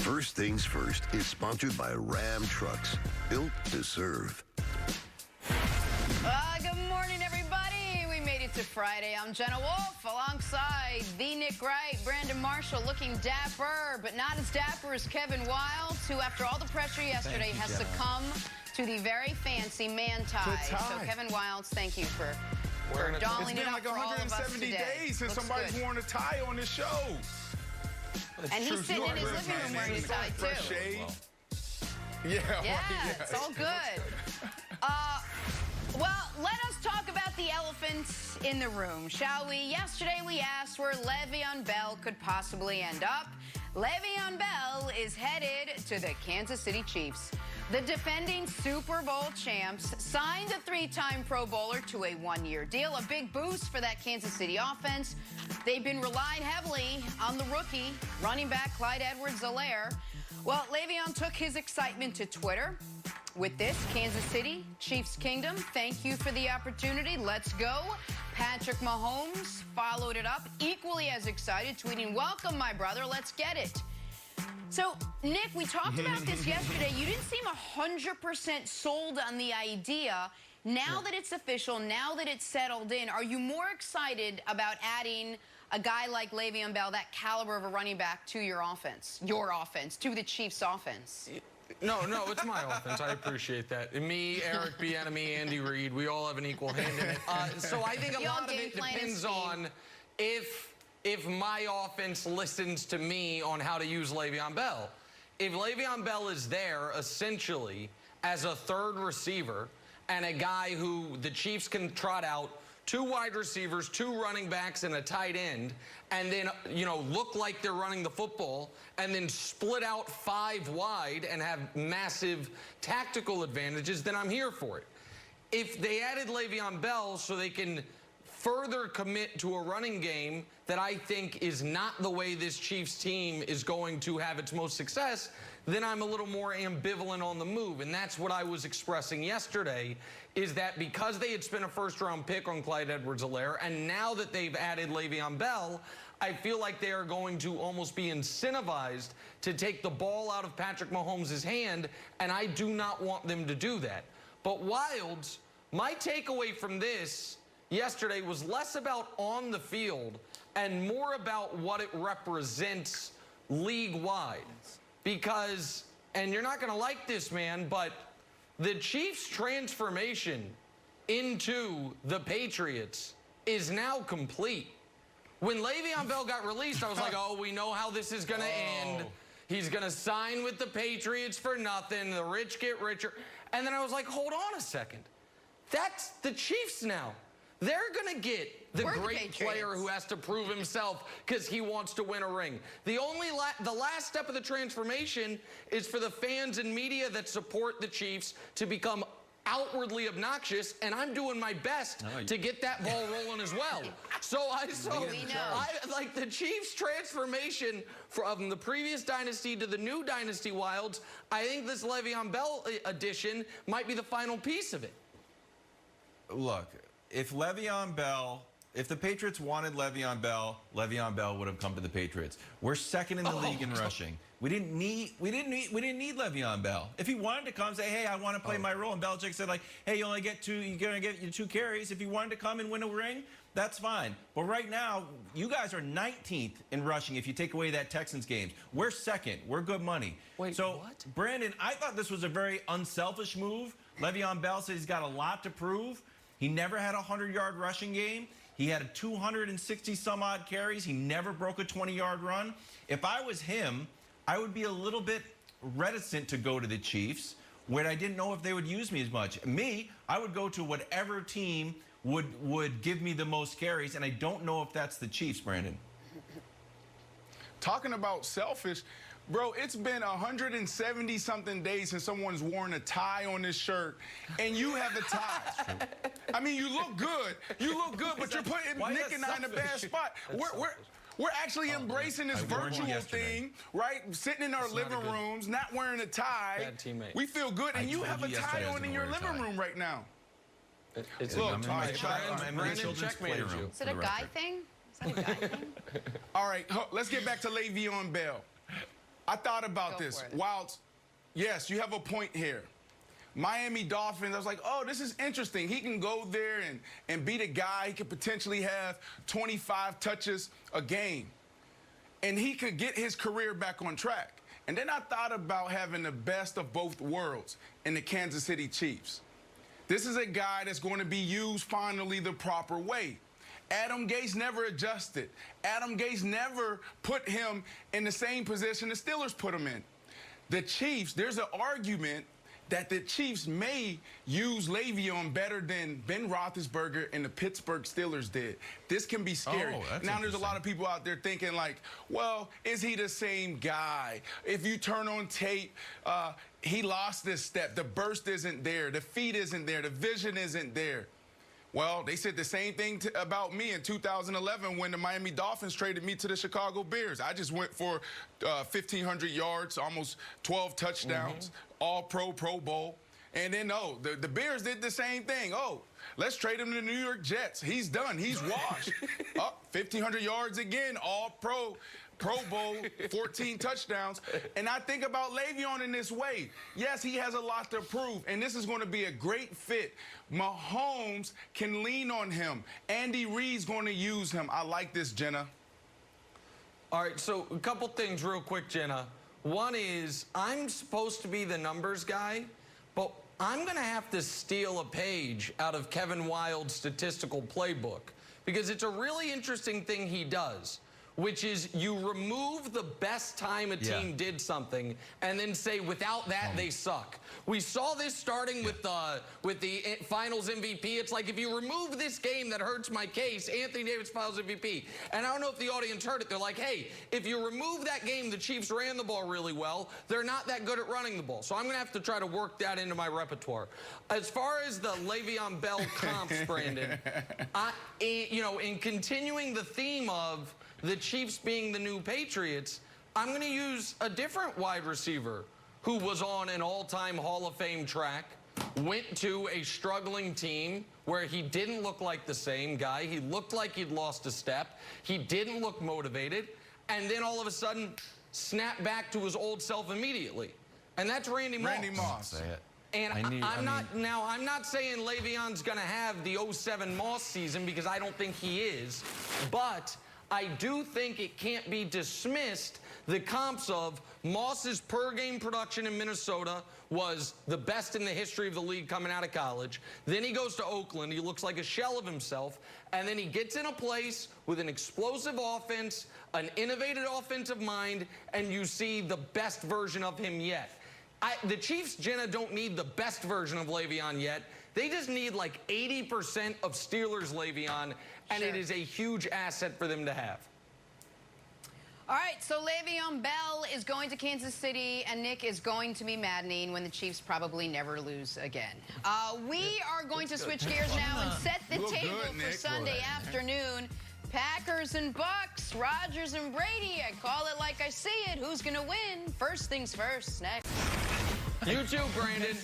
First Things First is sponsored by Ram Trucks, built to serve. Good morning, everybody. We made it to Friday. I'm Jenna Wolf alongside the Nick Wright, Brandon Marshall, looking dapper, but not as dapper as Kevin Wildes, who, after all the pressure yesterday, has succumbed to the very fancy man tie. So, Kevin Wildes, thank you for dolling it up for all of us today. It's been like 170 days since somebody's worn a tie on this show. And he's sitting in his living room wearing a tie, too. Yeah, it's all good. Well, let us talk about the elephant in the room, shall we? Yesterday we asked where Le'Veon Bell could possibly end up. Le'Veon Bell is headed to the Kansas City Chiefs. The defending Super Bowl champs signed a three-time Pro Bowler to a one-year deal, a big boost for that Kansas City offense. They've been relying heavily on the rookie running back Clyde Edwards-Helaire. Well, Le'Veon took his excitement to Twitter with this: Kansas City, Chiefs Kingdom, thank you for the opportunity. Let's go. Patrick Mahomes followed it up, equally as excited, tweeting, "Welcome, my brother. Let's get it." So, Nick, we talked about this yesterday. You didn't seem 100% sold on the idea. Now that it's official, now that it's settled in, are you more excited about adding a guy like Le'Veon Bell, that caliber of a running back, to your offense, to the Chiefs' offense? No, it's my offense. I appreciate that. Me, Eric Bieniemy, Andy Reid, we all have an equal hand in it. So I think a lot of it depends on if my offense listens to me on how to use Le'Veon Bell. If Le'Veon Bell is there essentially as a third receiver and a guy who the Chiefs can trot out, 2 wide receivers, 2 running backs, and a tight end, and then, look like they're running the football, and then split out 5 wide and have massive tactical advantages, then I'm here for it. If they added Le'Veon Bell so they can further commit to a running game that I think is not the way this Chiefs team is going to have its most success, then I'm a little more ambivalent on the move. And that's what I was expressing yesterday, is that because they had spent a first-round pick on Clyde Edwards-Helaire, and now that they've added Le'Veon Bell, I feel like they are going to almost be incentivized to take the ball out of Patrick Mahomes' hand, and I do not want them to do that. But Wildes, my takeaway from this yesterday was less about on the field and more about what it represents league-wide. Because, and you're not going to like this, man, but the Chiefs' transformation into the Patriots is now complete. When Le'Veon Bell got released, I was like, oh, we know how this is going to end. He's going to sign with the Patriots for nothing. The rich get richer. And then I was like, hold on a second. That's the Chiefs now. They're going to get the great player who has to prove himself because he wants to win a ring. The last step of the transformation is for the fans and media that support the Chiefs to become outwardly obnoxious, and I'm doing my best to get that ball rolling as well. So I like the Chiefs' transformation from the previous dynasty to the new dynasty, Wildes. I think this Le'Veon Bell addition might be the final piece of it. Look, if the Patriots wanted Le'Veon Bell would have come to the Patriots. We're second in the league in rushing. We didn't need Le'Veon Bell. If he wanted to come, say, hey, I want to play my role, and Belichick said, like, hey, you're gonna get 2 carries. If he wanted to come and win a ring, that's fine. But right now, you guys are 19th in rushing if you take away that Texans games. We're second. We're good money. Wait, so, what? Brandon, I thought this was a very unselfish move. Le'Veon Bell said he's got a lot to prove. He never had a 100-yard rushing game. He had a 260-some-odd carries. He never broke a 20-yard run. If I was him, I would be a little bit reticent to go to the Chiefs, when I didn't know if they would use me as much. Me, I would go to whatever team would give me the most carries, and I don't know if that's the Chiefs, Brandon. Talking about selfish, bro, it's been 170-something days since someone's worn a tie on this shirt, and you have a tie. I mean, you look good. You look good, but you're putting Nick and I in a bad spot. We're actually embracing this virtual thing, right? Sitting in our living rooms, not wearing a tie. Bad teammate. We feel good, and you have a tie on in your living room right now. Look, Brandon checkmated you. Is it a guy thing? Is that a guy thing? All right, let's get back to Le'Veon Bell. I thought about Go this. for it. Whilst, yes, you have a point here. Miami Dolphins, I was like, oh, this is interesting. He can go there and beat a guy. He could potentially have 25 touches a game. And he could get his career back on track. And then I thought about having the best of both worlds in the Kansas City Chiefs. This is a guy that's going to be used finally the proper way. Adam Gase never adjusted. Adam Gase never put him in the same position the Steelers put him in. The Chiefs, there's an argument that the Chiefs may use Le'Veon better than Ben Roethlisberger and the Pittsburgh Steelers did. This can be scary. Oh, that's now, there's a lot of people out there thinking like, well, is he the same guy? If you turn on tape, he lost this step. The burst isn't there. The feet isn't there. The vision isn't there. Well, they said the same thing about me in 2011 when the Miami Dolphins traded me to the Chicago Bears. I just went for 1,500 yards, almost 12 touchdowns, All-Pro, Pro Bowl. And then, the Bears did the same thing. Oh, let's trade him to the New York Jets. He's done. He's washed. 1,500 yards again, All-Pro. Pro Bowl, 14 touchdowns. And I think about Le'Veon in this way. Yes, he has a lot to prove, and this is going to be a great fit. Mahomes can lean on him. Andy Reid's going to use him. I like this, Jenna. All right, so a couple things real quick, Jenna. One is I'm supposed to be the numbers guy, but I'm going to have to steal a page out of Kevin Wild's statistical playbook because it's a really interesting thing he does, which is you remove the best time a team did something and then say without that they suck. We saw this starting with the Finals MVP. It's like if you remove this game that hurts my case, Anthony Davis Finals MVP. And I don't know if the audience heard it. They're like, hey, if you remove that game, the Chiefs ran the ball really well. They're not that good at running the ball. So I'm going to have to try to work that into my repertoire. As far as the Le'Veon Bell comps, Brandon, in continuing the theme of the Chiefs being the new Patriots, I'm going to use a different wide receiver who was on an all-time Hall of Fame track, went to a struggling team where he didn't look like the same guy. He looked like he'd lost a step. He didn't look motivated. And then all of a sudden, snapped back to his old self immediately. And that's Randy Moss. Randy Moss. Say it. And I'm not saying Le'Veon's going to have the 07 Moss season because I don't think he is, but I do think it can't be dismissed the comps of Moss's per-game production in Minnesota was the best in the history of the league coming out of college. Then he goes to Oakland. He looks like a shell of himself. And then he gets in a place with an explosive offense, an innovative offensive mind, and you see the best version of him yet. The Chiefs, Jenna, don't need the best version of Le'Veon yet. They just need like 80% of Steelers Le'Veon, and it is a huge asset for them to have. All right, so Le'Veon Bell is going to Kansas City, and Nick is going to be maddening when the Chiefs probably never lose again. We are going to switch gears now and set the table for Sunday afternoon. Packers and Bucks, Rodgers and Brady. I call it like I see it. Who's going to win? First things first, next. You too, Brandon.